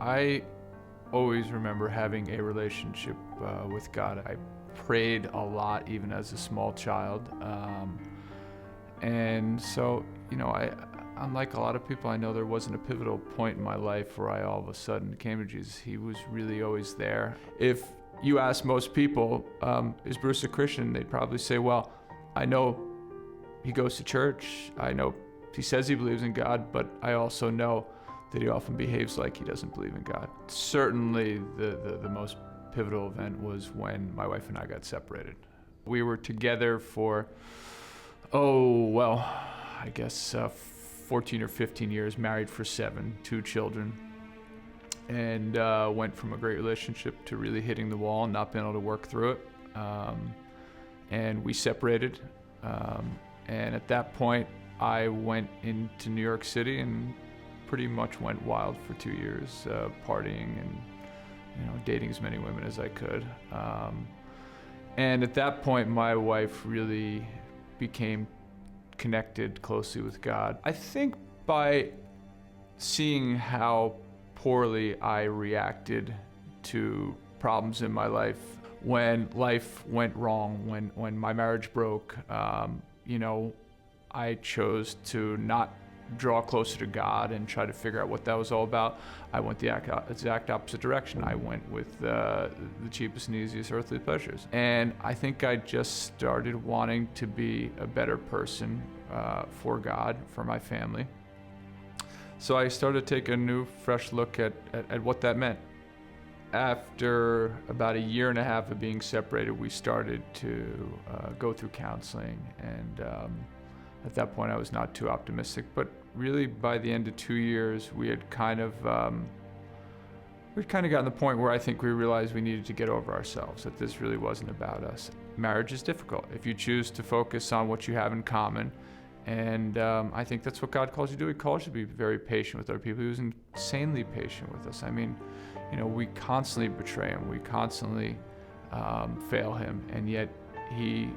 I always remember having a relationship with God. I prayed a lot, even as a small child. And so, unlike a lot of people I know, there wasn't a pivotal point in my life where I all of a sudden came to Jesus. He was really always there. If you ask most people, is Bruce a Christian? They'd probably say, well, I know he goes to church. I know he says he believes in God, but I also know that he often behaves like he doesn't believe in God. Certainly the most pivotal event was when my wife and I got separated. We were together for, 14 or 15 years, married for 7, 2 children, and went from a great relationship to really hitting the wall and not being able to work through it. And we separated. And at that point, I went into New York City and pretty much went wild for 2 years, partying and dating as many women as I could. And at that point, my wife really became connected closely with God. I think by seeing how poorly I reacted to problems in my life, when life went wrong, when my marriage broke, I chose to not draw closer to God and try to figure out what that was all about. I went the exact opposite direction. I went with the cheapest and easiest earthly pleasures. And I think I just started wanting to be a better person for God, for my family. So I started to take a new, fresh look at what that meant. After about a year and a half of being separated, we started to go through counseling, and at that point I was not too optimistic, but really by the end of 2 years we had kind of gotten to the point where I think we realized we needed to get over ourselves, that this really wasn't about us. Marriage is difficult if you choose to focus on what you have in common, and I think that's what God calls you to do. He calls you to be very patient with other people. He was insanely patient with us. I mean, we constantly betray him, we constantly fail him, and yet he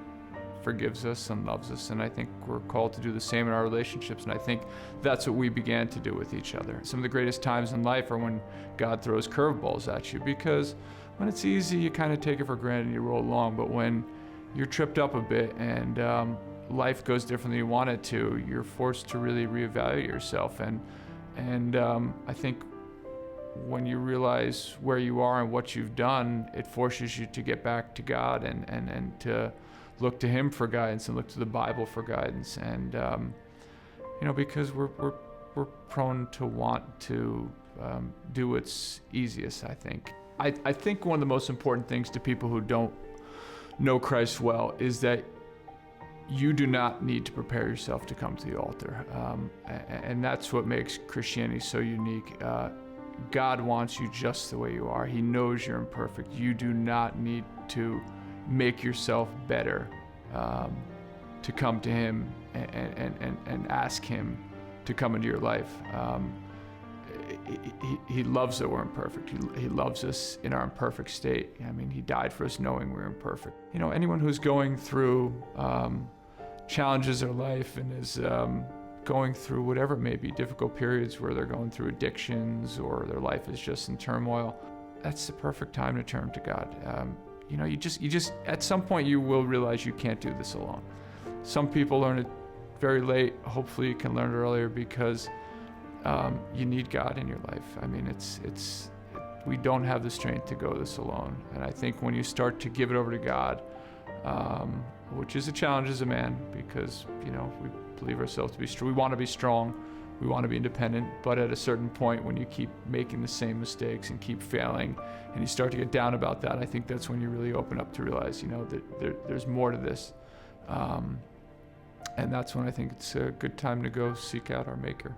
forgives us and loves us, and I think we're called to do the same in our relationships, and I think that's what we began to do with each other. Some of the greatest times in life are when God throws curveballs at you, because when it's easy, you kind of take it for granted and you roll along, but when you're tripped up a bit and life goes different than you want it to, you're forced to really reevaluate yourself, and I think when you realize where you are and what you've done, it forces you to get back to God and to look to him for guidance and look to the Bible for guidance. And because we're prone to want to do what's easiest, I think. I think one of the most important things to people who don't know Christ well is that you do not need to prepare yourself to come to the altar. And that's what makes Christianity so unique. God wants you just the way you are. He knows you're imperfect. You do not need to make yourself better to come to him and ask him to come into your life. He loves that we're imperfect. He loves us in our imperfect state. I mean, he died for us knowing we're imperfect. Anyone who's going through challenges in their life and is going through whatever it may be, difficult periods where they're going through addictions or their life is just in turmoil, that's the perfect time to turn to God. You just at some point you will realize you can't do this alone. Some people learn it very late. Hopefully you can learn it earlier, because you need God in your life. I mean, we don't have the strength to go this alone. And I think when you start to give it over to God, which is a challenge as a man, because we believe ourselves to be strong. We want to be strong. We want to be independent, but at a certain point, when you keep making the same mistakes and keep failing, and you start to get down about that, I think that's when you really open up to realize, that there's more to this. And that's when I think it's a good time to go seek out our Maker.